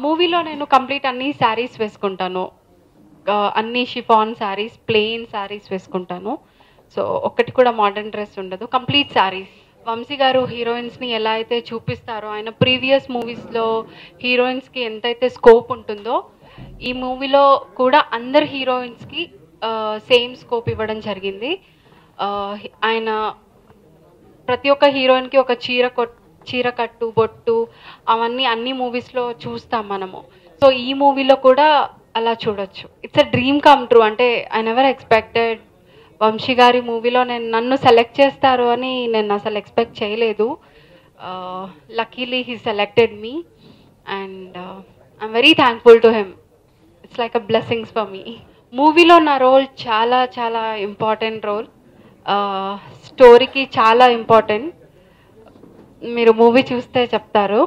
మూవీలో నేను కంప్లీట్ అన్ని శారీస్ వేసుకుంటాను. అన్ని షిఫాన్ శారీస్, ప్లెయిన్ శారీస్ వేసుకుంటాను. సో ఒక్కటి కూడా మోడర్న్ డ్రెస్ ఉండదు, కంప్లీట్ శారీస్. వంశీ గారు హీరోయిన్స్ని ఎలా అయితే చూపిస్తారో, ఆయన ప్రీవియస్ మూవీస్లో హీరోయిన్స్కి ఎంతైతే స్కోప్ ఉంటుందో, ఈ మూవీలో కూడా అందరు హీరోయిన్స్కి సేమ్ స్కోప్ ఇవ్వడం జరిగింది. ఆయన ప్రతి ఒక్క హీరోయిన్కి ఒక చీర కట్టు, బొట్టు, అవన్నీ అన్ని మూవీస్లో చూస్తాం మనము. సో ఈ మూవీలో కూడా అలా చూడొచ్చు. It's a dream come true. అంటే ఐ నెవర్ ఎక్స్పెక్టెడ్ వంశీ గారి మూవీలో నన్ను సెలెక్ట్ చేస్తారు అని నేను అసలు ఎక్స్పెక్ట్ చేయలేదు. Luckily he selected me and I'm very thankful to him. It's like a blessings for me. మూవీలో నా రోల్ చాలా చాలా ఇంపార్టెంట్ రోల్. స్టోరీకి చాలా ఇంపార్టెంట్. మీరు మూవీ చూస్తే చెప్తారు.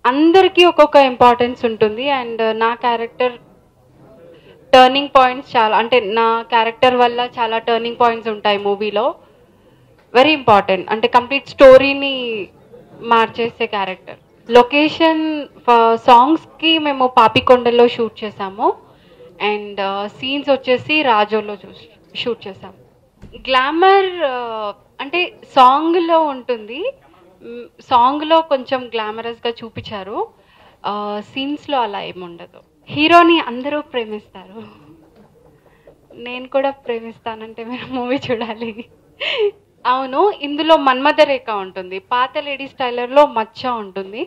అందరికీ ఒక్కొక్క ఇంపార్టెన్స్ ఉంటుంది. అండ్ నా క్యారెక్టర్ టర్నింగ్ పాయింట్స్ చాలా, అంటే నా క్యారెక్టర్ వల్ల చాలా టర్నింగ్ పాయింట్స్ ఉంటాయి మూవీలో. వెరీ ఇంపార్టెంట్, అంటే కంప్లీట్ స్టోరీని మార్చేసే క్యారెక్టర్. లొకేషన్ సాంగ్స్కి మేము పాపికొండలో షూట్ చేసాము. అండ్ సీన్స్ వచ్చేసి రాజోలో షూట్ చేసాము. గ్లామర్ అంటే సాంగ్లో ఉంటుంది. సాంగ్లో కొంచెం గ్లామరస్గా చూపించారు, సీన్స్లో అలా ఏముండదు. హీరోని అందరూ ప్రేమిస్తారు, నేను కూడా ప్రేమిస్తానంటే మీరు మూవీ చూడాలి. అవును, ఇందులో మన్మథ రేఖ ఉంటుంది. పాత లేడీస్ టైలర్లో మచ్చ ఉంటుంది.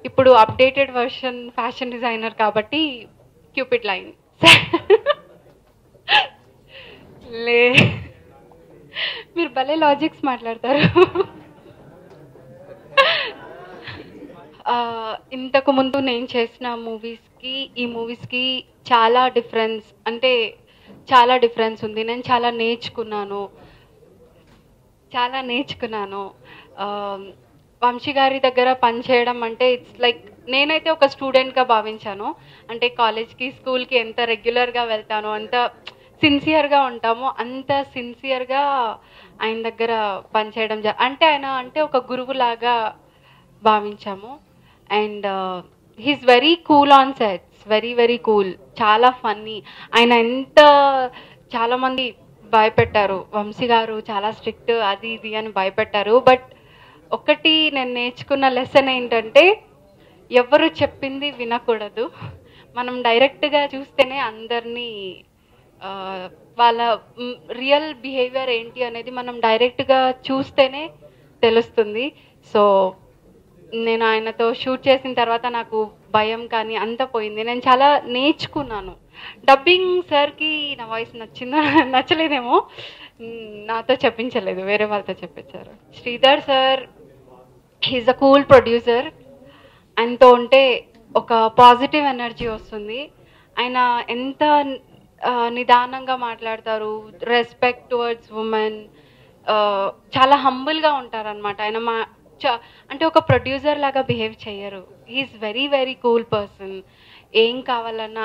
ఇప్పుడు అప్డేటెడ్ వర్షన్ ఫ్యాషన్ డిజైనర్ కాబట్టి క్యూపిడ్ లైన్. లే, మీరు భలే లాజిక్స్ మాట్లాడతారు. ఇంతకు ముందు నేను చేసిన మూవీస్కి ఈ మూవీస్కి చాలా డిఫరెన్స్, అంటే చాలా డిఫరెన్స్ ఉంది. నేను చాలా నేర్చుకున్నాను. వంశీ గారి దగ్గర పనిచేయడం అంటే ఇట్స్ లైక్, నేనైతే ఒక స్టూడెంట్గా భావించాను. అంటే కాలేజ్కి, స్కూల్కి ఎంత రెగ్యులర్గా వెళ్తానో, అంత సిన్సియర్గా ఉంటాము, అంత సిన్సియర్గా ఆయన దగ్గర పనిచేయడం అంటే ఆయన అంటే ఒక గురువులాగా భావించాము. And he's very cool on sets, very very cool, చాలా ఫన్నీ. ఆయన చాలామంది భయపెట్టారు, వంశీ గారు చాలా స్ట్రిక్ట్ అది ఇది అని భయపెట్టారు. బట్ ఒకటి నేను నేర్చుకున్న లెసన్ ఏంటంటే, ఎవరు చెప్పింది వినకూడదు. మనం డైరెక్ట్గా చూస్తేనే అందరినీ వాళ్ళ రియల్ బిహేవియర్ ఏంటి అనేది మనం డైరెక్ట్గా చూస్తేనే తెలుస్తుంది. సో నేను ఆయనతో షూట్ చేసిన తర్వాత నాకు భయం కానీ అంత పోయింది. నేను చాలా నేర్చుకున్నాను. డబ్బింగ్ సార్కి నా వాయిస్ నచ్చలేదేమో, నాతో చెప్పించలేదు, వేరే వాళ్ళతో చెప్పించారు. Sridhar sir he's a cool producer. ఆయనతో ఉంటే ఒక పాజిటివ్ ఎనర్జీ వస్తుంది. ఆయన ఎంత నిదానంగా మాట్లాడతారు, రెస్పెక్ట్ టువర్డ్స్ ఉమెన్, చాలా హంబుల్గా ఉంటారనమాట. ఆయన అంటే ఒక ప్రొడ్యూసర్ లాగా బిహేవ్ చేయరు. He is very very cool person. ఏం కావాలన్నా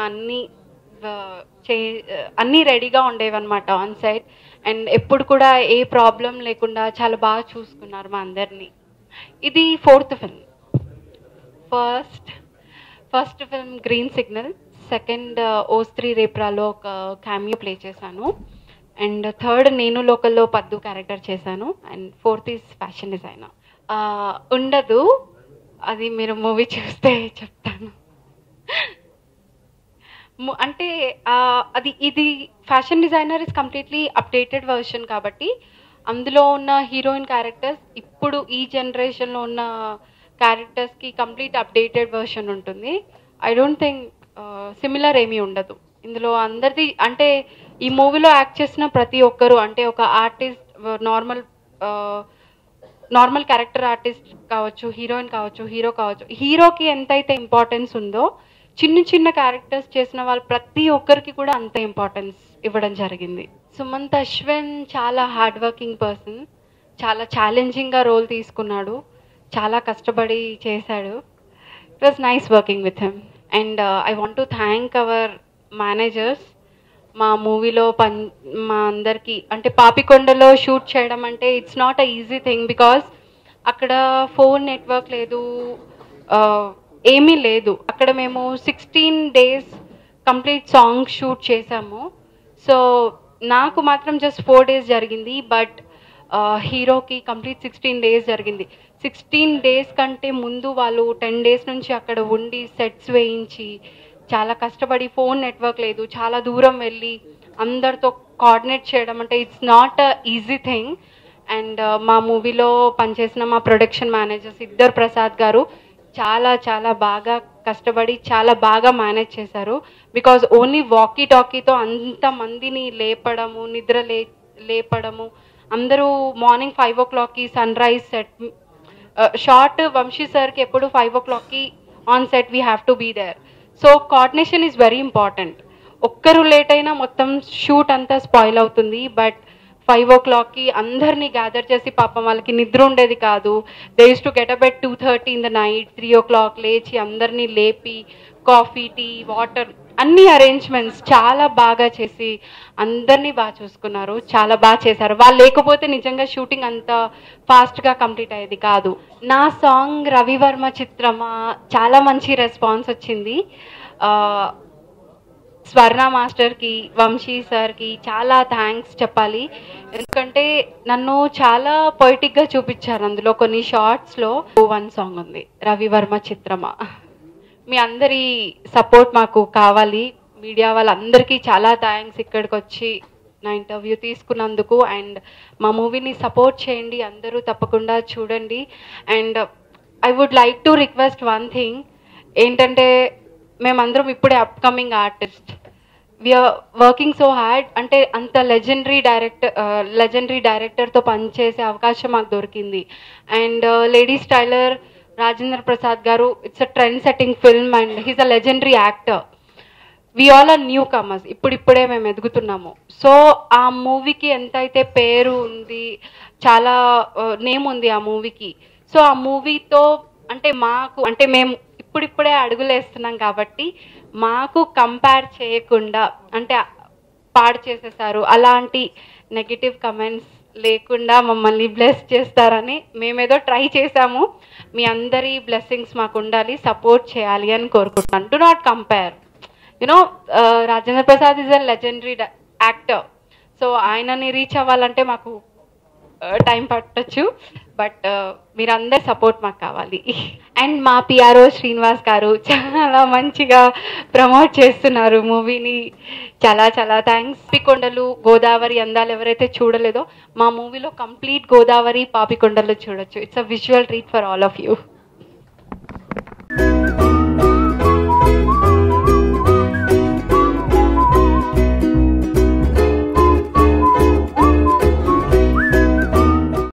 అన్నీ రెడీగా ఉండేవన్నమాట ఆన్ సైట్. అండ్ ఎప్పుడు కూడా ఏ ప్రాబ్లం లేకుండా చాలా బాగా చూసుకున్నారు మా అందరినీ. ఇది 4th film. First film green signal, second ఓస్త్రీ రేప్రాలో ఒక క్యామియో ప్లే చేశాను. అండ్ థర్డ్ నేను లోకల్లో పద్దు క్యారెక్టర్ చేశాను. And 4th is fashion designer. ఉండదు, అది మీరు మూవీ చూస్తే చెప్తాను. అంటే ఇది fashion designer is completely updated version కాబట్టి అందులో ఉన్న హీరోయిన్ క్యారెక్టర్స్ ఇప్పుడు ఈ జనరేషన్లో ఉన్న క్యారెక్టర్స్కి కంప్లీట్ అప్డేటెడ్ వర్షన్ ఉంటుంది. ఐ డోంట్ థింక్ సిమిలర్ ఏమీ ఉండదు ఇందులో. అందరిది అంటే ఈ మూవీలో యాక్ట్ చేసిన ప్రతి ఒక్కరు, అంటే ఒక ఆర్టిస్ట్, నార్మల్ క్యారెక్టర్ ఆర్టిస్ట్ కావచ్చు, హీరోయిన్ కావచ్చు, హీరో కావచ్చు, హీరోకి ఎంతైతే ఇంపార్టెన్స్ ఉందో చిన్న చిన్న క్యారెక్టర్స్ చేసిన వాళ్ళు ప్రతి ఒక్కరికి కూడా అంత ఇంపార్టెన్స్ ఇవ్వడం జరిగింది. సుమంత్ అశ్విన్ చాలా హార్డ్ వర్కింగ్ పర్సన్, చాలా ఛాలెంజింగ్గా రోల్ తీసుకున్నాడు, చాలా కష్టపడి చేశాడు. It was nice working with him. And I want to thank our managers మా మూవీలో మా అందరికీ అంటే పాపికొండలో షూట్ చేయడం అంటే it's not a easy thing, because అక్కడ ఫోన్ నెట్వర్క్ లేదు, ఏమీ లేదు. అక్కడ మేము 16 days కంప్లీట్ సాంగ్ షూట్ చేసాము. సో నాకు మాత్రం జస్ట్ 4 days జరిగింది, బట్ హీరోకి కంప్లీట్ 16 days జరిగింది. 16 days కంటే ముందు వాళ్ళు 10 days నుంచి అక్కడ ఉండి సెట్స్ వేయించి చాలా కష్టపడి, ఫోన్ నెట్వర్క్ లేదు, చాలా దూరం వెళ్ళి అందరితో కోఆర్డినేట్ చేయడం అంటే it's not a easy thing. And మా మూవీలో పనిచేసిన మా ప్రొడక్షన్ మేనేజర్స్ ఇద్దరు ప్రసాద్ గారు చాలా చాలా బాగా కష్టపడి చాలా బాగా మేనేజ్ చేశారు. బికాజ్ ఓన్లీ వాకీ టాకీతో అంతమందిని లేపడము, నిద్ర లేపడము, అందరూ మార్నింగ్ 5 o'clockకి sunrise set shot. Vamsi సార్కి ఎప్పుడు 5 o'clockకి on set we have to be there. So coordination is very important. ఒక్కరు లేట్ అయినా మొత్తం షూట్ అంతా స్పాయిల్ అవుతుంది. బట్ 5 o'clockకి అందరినీ గ్యాదర్ చేసి, పాపం వాళ్ళకి నిద్ర ఉండేది కాదు. They use to get up at 2:30 in the night, 3 o'clock లేచి అందరినీ లేపి కాఫీ, టీ, వాటర్ అన్ని అరేంజ్మెంట్స్ చాలా బాగా చేసి అందరినీ బాగా చూసుకున్నారు, చాలా బాగా చేశారు. వాళ్ళు లేకపోతే నిజంగా షూటింగ్ అంత ఫాస్ట్గా కంప్లీట్ అయ్యేది కాదు. నా సాంగ్ రవివర్మ చిత్రమా చాలా మంచి రెస్పాన్స్ వచ్చింది. స్వర్ణ మాస్టర్కి, వంశీ సార్కి చాలా థ్యాంక్స్ చెప్పాలి. ఎందుకంటే నన్ను చాలా పొయిటిక్గా చూపించారు. అందులో కొన్ని షార్ట్స్లో 1 సాంగ్ ఉంది, రవివర్మ చిత్రమా. మీ అందరి సపోర్ట్ మాకు కావాలి. మీడియా వాళ్ళందరికీ చాలా థ్యాంక్స్ ఇక్కడికి వచ్చి నా ఇంటర్వ్యూ తీసుకున్నందుకు. అండ్ మా మూవీని సపోర్ట్ చేయండి, అందరూ తప్పకుండా చూడండి. And I would like to request one thing ఏంటంటే, మేమందరం ఇప్పుడే upcoming artist, we're working so hard. అంటే అంత లెజెండరీ డైరెక్టర్తో పనిచేసే అవకాశం మాకు దొరికింది. And ladies tailor Rajendra Prasad garu, it's a trend setting film and he's a legendary actor. We all are newcomers, ఇప్పుడిప్పుడే మేము ఎదుగుతున్నాము. సో ఆ మూవీకి ఎంతైతే పేరు ఉంది, చాలా నేమ్ ఉంది ఆ మూవీకి. సో ఆ మూవీతో అంటే మేము ఇప్పుడిప్పుడే అడుగులేస్తున్నాం కాబట్టి మాకు కంపేర్ చేయకుండా, అంటే పాడు చేసేసారు అలాంటి నెగిటివ్ కమెంట్స్ లేకుండా మమ్మల్ని బ్లెస్ చేస్తారని మేమేదో ట్రై చేసాము. మీ అందరి బ్లెస్సింగ్స్ మాకు ఉండాలి, సపోర్ట్ చేయాలి అని కోరుకుంటున్నాను. Do not compare. You know Rajendra Prasad is a legendary actor. So ఆయనని రీచ్ అవ్వాలంటే మాకు టైం పట్టచ్చు, బట్ మీరందరి సపోర్ట్ మాకు కావాలి. అండ్ మా పిఆర్ఓ శ్రీనివాస్ గారు చాలా మంచిగా ప్రమోట్ చేస్తున్నారు మూవీని, చాలా చాలా థ్యాంక్స్. పాపికొండలు, గోదావరి అందాలు ఎవరైతే చూడలేదో మా మూవీలో కంప్లీట్ గోదావరి, పాపికొండలు చూడొచ్చు. It's a visual treat for all of you.